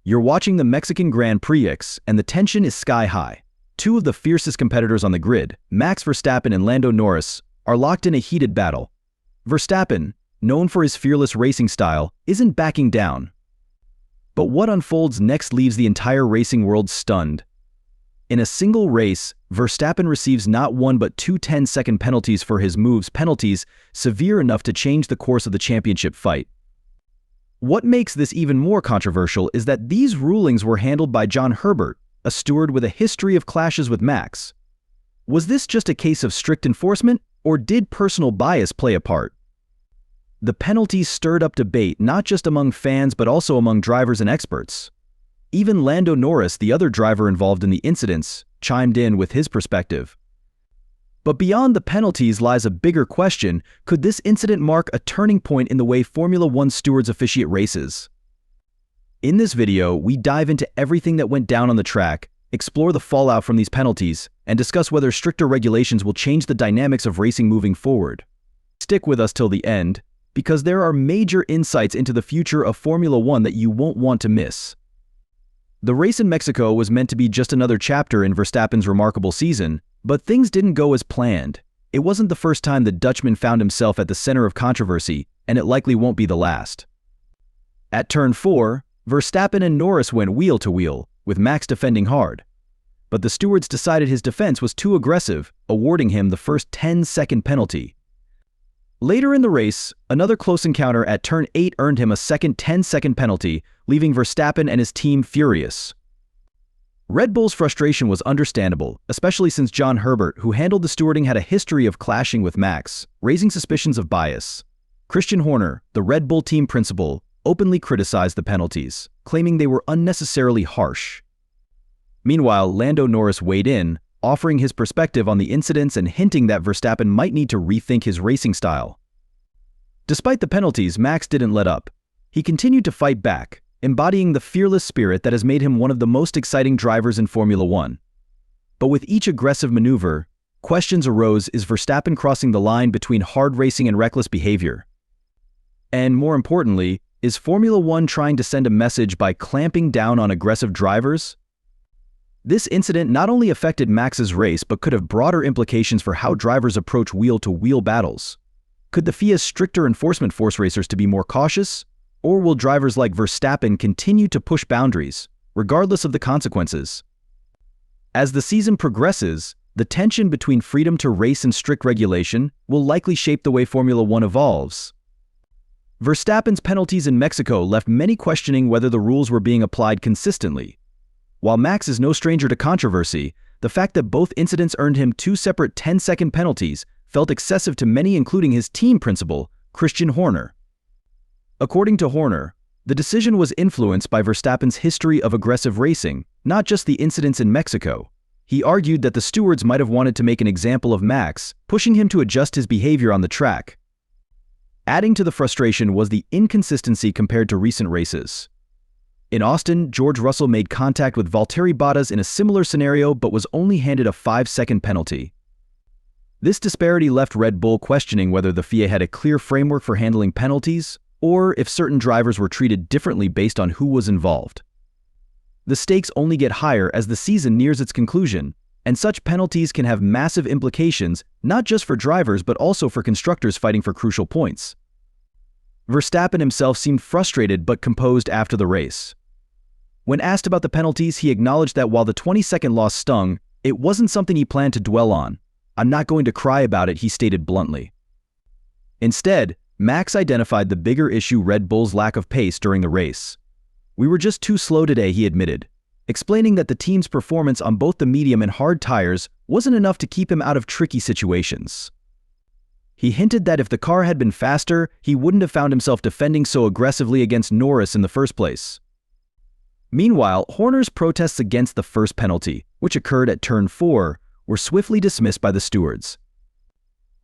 You're watching the Mexican Grand Prix, and the tension is sky high. Two of the fiercest competitors on the grid, Max Verstappen and Lando Norris, are locked in a heated battle. Verstappen, known for his fearless racing style, isn't backing down. But what unfolds next leaves the entire racing world stunned. In a single race, Verstappen receives not one but two 10-second penalties for his moves, penalties severe enough to change the course of the championship fight. What makes this even more controversial is that these rulings were handled by John Herbert, a steward with a history of clashes with Max. Was this just a case of strict enforcement, or did personal bias play a part? The penalties stirred up debate not just among fans but also among drivers and experts. Even Lando Norris, the other driver involved in the incidents, chimed in with his perspective. But beyond the penalties lies a bigger question: could this incident mark a turning point in the way Formula One stewards officiate races? In this video, we dive into everything that went down on the track, explore the fallout from these penalties, and discuss whether stricter regulations will change the dynamics of racing moving forward. Stick with us till the end, because there are major insights into the future of Formula One that you won't want to miss. The race in Mexico was meant to be just another chapter in Verstappen's remarkable season, but things didn't go as planned. It wasn't the first time the Dutchman found himself at the center of controversy, and it likely won't be the last. At turn 4, Verstappen and Norris went wheel to wheel, with Max defending hard. But the stewards decided his defense was too aggressive, awarding him the first 10-second penalty. Later in the race, another close encounter at turn 8 earned him a second 10-second penalty, leaving Verstappen and his team furious. Red Bull's frustration was understandable, especially since John Herbert, who handled the stewarding, had a history of clashing with Max, raising suspicions of bias. Christian Horner, the Red Bull team principal, openly criticized the penalties, claiming they were unnecessarily harsh. Meanwhile, Lando Norris weighed in, offering his perspective on the incidents and hinting that Verstappen might need to rethink his racing style. Despite the penalties, Max didn't let up. He continued to fight back, embodying the fearless spirit that has made him one of the most exciting drivers in Formula One. But with each aggressive maneuver, questions arose: is Verstappen crossing the line between hard racing and reckless behavior? And more importantly, is Formula One trying to send a message by clamping down on aggressive drivers? This incident not only affected Max's race but could have broader implications for how drivers approach wheel-to-wheel battles. Could the FIA's stricter enforcement force racers to be more cautious? Or will drivers like Verstappen continue to push boundaries, regardless of the consequences? As the season progresses, the tension between freedom to race and strict regulation will likely shape the way Formula One evolves. Verstappen's penalties in Mexico left many questioning whether the rules were being applied consistently. While Max is no stranger to controversy, the fact that both incidents earned him two separate 10-second penalties felt excessive to many, including his team principal, Christian Horner. According to Horner, the decision was influenced by Verstappen's history of aggressive racing, not just the incidents in Mexico. He argued that the stewards might have wanted to make an example of Max, pushing him to adjust his behavior on the track. Adding to the frustration was the inconsistency compared to recent races. In Austin, George Russell made contact with Valtteri Bottas in a similar scenario but was only handed a 5-second penalty. This disparity left Red Bull questioning whether the FIA had a clear framework for handling penalties, or if certain drivers were treated differently based on who was involved. The stakes only get higher as the season nears its conclusion, and such penalties can have massive implications not just for drivers but also for constructors fighting for crucial points. Verstappen himself seemed frustrated but composed after the race. When asked about the penalties, he acknowledged that while the 20-second loss stung, it wasn't something he planned to dwell on. "I'm not going to cry about it," he stated bluntly. Instead, Max identified the bigger issue: Red Bull's lack of pace during the race. "We were just too slow today," he admitted, explaining that the team's performance on both the medium and hard tires wasn't enough to keep him out of tricky situations. He hinted that if the car had been faster, he wouldn't have found himself defending so aggressively against Norris in the first place. Meanwhile, Horner's protests against the first penalty, which occurred at turn 4, were swiftly dismissed by the stewards.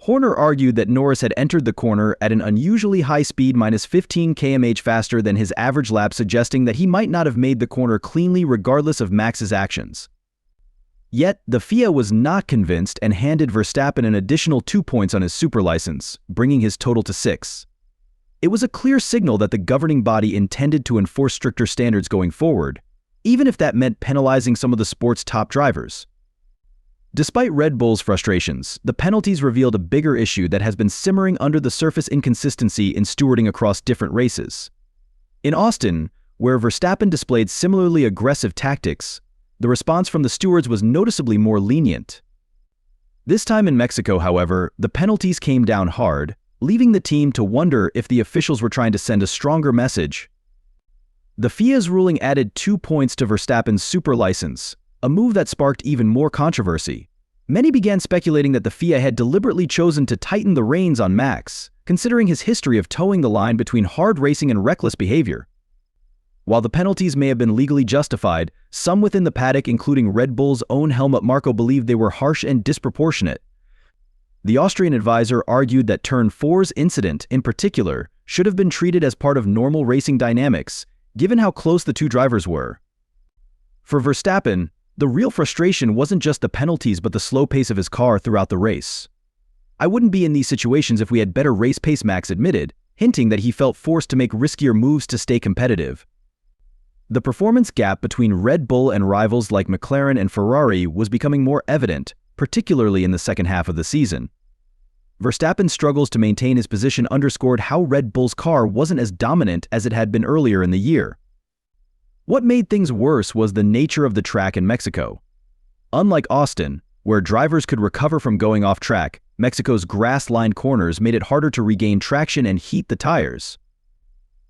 Horner argued that Norris had entered the corner at an unusually high speed, -15 km/h faster than his average lap, suggesting that he might not have made the corner cleanly regardless of Max's actions. Yet, the FIA was not convinced and handed Verstappen an additional 2 points on his super license, bringing his total to 6. It was a clear signal that the governing body intended to enforce stricter standards going forward, even if that meant penalizing some of the sport's top drivers. Despite Red Bull's frustrations, the penalties revealed a bigger issue that has been simmering under the surface: inconsistency in stewarding across different races. In Austin, where Verstappen displayed similarly aggressive tactics, the response from the stewards was noticeably more lenient. This time in Mexico, however, the penalties came down hard, leaving the team to wonder if the officials were trying to send a stronger message. The FIA's ruling added 2 points to Verstappen's super license, a move that sparked even more controversy. Many began speculating that the FIA had deliberately chosen to tighten the reins on Max, considering his history of towing the line between hard racing and reckless behavior. While the penalties may have been legally justified, some within the paddock, including Red Bull's own Helmut Marko, believed they were harsh and disproportionate. The Austrian advisor argued that Turn 4's incident, in particular, should have been treated as part of normal racing dynamics, given how close the two drivers were. For Verstappen, the real frustration wasn't just the penalties but the slow pace of his car throughout the race. "I wouldn't be in these situations if we had better race pace," Max admitted, hinting that he felt forced to make riskier moves to stay competitive. The performance gap between Red Bull and rivals like McLaren and Ferrari was becoming more evident, particularly in the second half of the season. Verstappen's struggles to maintain his position underscored how Red Bull's car wasn't as dominant as it had been earlier in the year. What made things worse was the nature of the track in Mexico. Unlike Austin, where drivers could recover from going off track, Mexico's grass-lined corners made it harder to regain traction and heat the tires.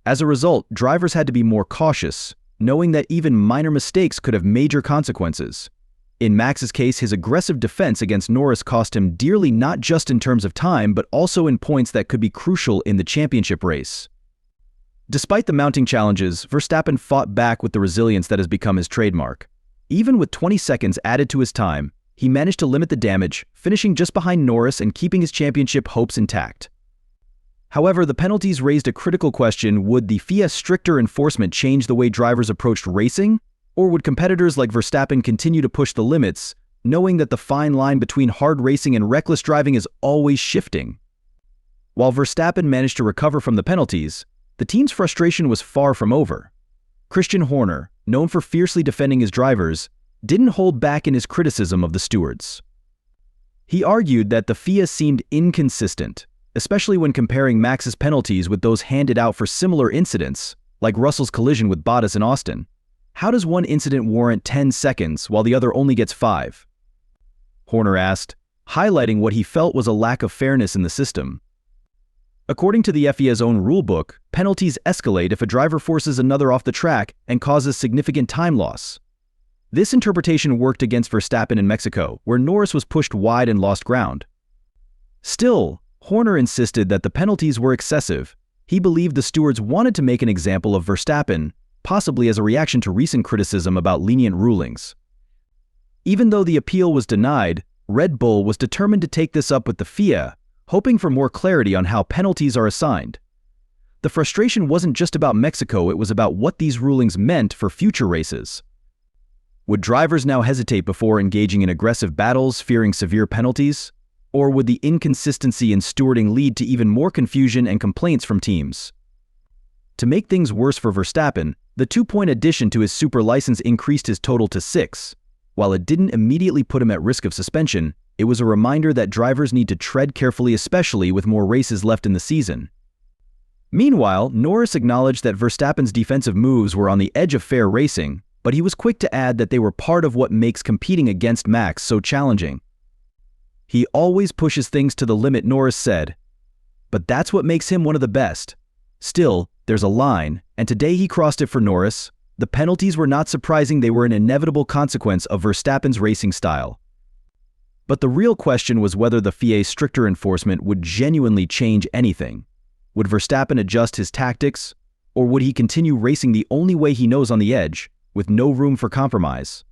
As a result, drivers had to be more cautious, knowing that even minor mistakes could have major consequences. In Max's case, his aggressive defense against Norris cost him dearly, not just in terms of time but also in points that could be crucial in the championship race. Despite the mounting challenges, Verstappen fought back with the resilience that has become his trademark. Even with 20 seconds added to his time, he managed to limit the damage, finishing just behind Norris and keeping his championship hopes intact. However, the penalties raised a critical question: would the FIA's stricter enforcement change the way drivers approached racing? Or would competitors like Verstappen continue to push the limits, knowing that the fine line between hard racing and reckless driving is always shifting? While Verstappen managed to recover from the penalties, the team's frustration was far from over. Christian Horner, known for fiercely defending his drivers, didn't hold back in his criticism of the stewards. He argued that the FIA seemed inconsistent, especially when comparing Max's penalties with those handed out for similar incidents, like Russell's collision with Bottas in Austin. How does one incident warrant 10 seconds while the other only gets 5? Horner asked, highlighting what he felt was a lack of fairness in the system. According to the FIA's own rulebook, penalties escalate if a driver forces another off the track and causes significant time loss. This interpretation worked against Verstappen in Mexico, where Norris was pushed wide and lost ground. Still, Horner insisted that the penalties were excessive. He believed the stewards wanted to make an example of Verstappen, possibly as a reaction to recent criticism about lenient rulings. Even though the appeal was denied, Red Bull was determined to take this up with the FIA, hoping for more clarity on how penalties are assigned. The frustration wasn't just about Mexico, it was about what these rulings meant for future races. Would drivers now hesitate before engaging in aggressive battles, fearing severe penalties? Or would the inconsistency in stewarding lead to even more confusion and complaints from teams? To make things worse for Verstappen, the 2-point addition to his super license increased his total to 6. While it didn't immediately put him at risk of suspension, it was a reminder that drivers need to tread carefully, especially with more races left in the season. Meanwhile, Norris acknowledged that Verstappen's defensive moves were on the edge of fair racing, but he was quick to add that they were part of what makes competing against Max so challenging. "He always pushes things to the limit," Norris said. "But that's what makes him one of the best. Still, there's a line, and today he crossed it for Norris." The penalties were not surprising, they were an inevitable consequence of Verstappen's racing style. But the real question was whether the FIA's stricter enforcement would genuinely change anything. Would Verstappen adjust his tactics, or would he continue racing the only way he knows, on the edge, with no room for compromise?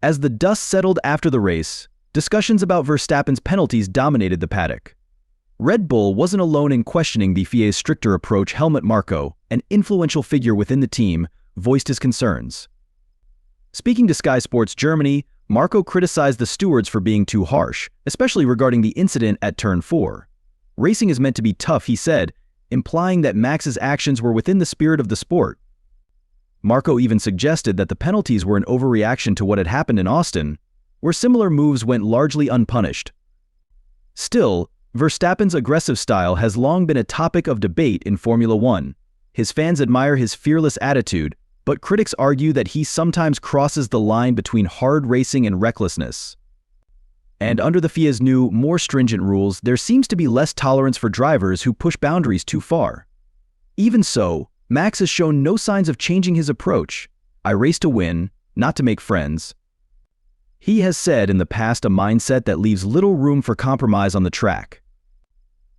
As the dust settled after the race, discussions about Verstappen's penalties dominated the paddock. Red Bull wasn't alone in questioning the FIA's stricter approach. Helmut Marko, an influential figure within the team, voiced his concerns. Speaking to Sky Sports Germany, Marko criticized the stewards for being too harsh, especially regarding the incident at Turn 4. "Racing is meant to be tough," he said, implying that Max's actions were within the spirit of the sport. Marco even suggested that the penalties were an overreaction to what had happened in Austin, where similar moves went largely unpunished. Still, Verstappen's aggressive style has long been a topic of debate in Formula One. His fans admire his fearless attitude, but critics argue that he sometimes crosses the line between hard racing and recklessness. And under the FIA's new, more stringent rules, there seems to be less tolerance for drivers who push boundaries too far. Even so, Max has shown no signs of changing his approach. "I race to win, not to make friends." He has said in the past a mindset that leaves little room for compromise on the track.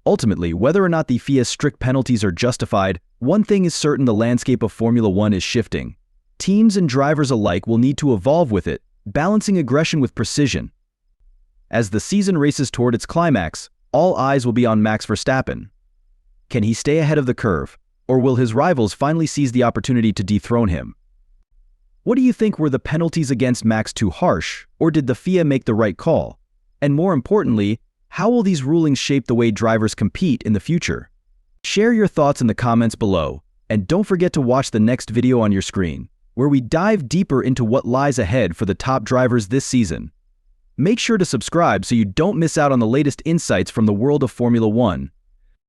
Ultimately, whether or not the FIA's strict penalties are justified, one thing is certain: the landscape of Formula One is shifting. Teams and drivers alike will need to evolve with it, balancing aggression with precision. As the season races toward its climax, all eyes will be on Max Verstappen. Can he stay ahead of the curve, or will his rivals finally seize the opportunity to dethrone him? What do you think? Were the penalties against Max too harsh, or did the FIA make the right call? And more importantly, how will these rulings shape the way drivers compete in the future? Share your thoughts in the comments below, and don't forget to watch the next video on your screen, where we dive deeper into what lies ahead for the top drivers this season. Make sure to subscribe so you don't miss out on the latest insights from the world of Formula One.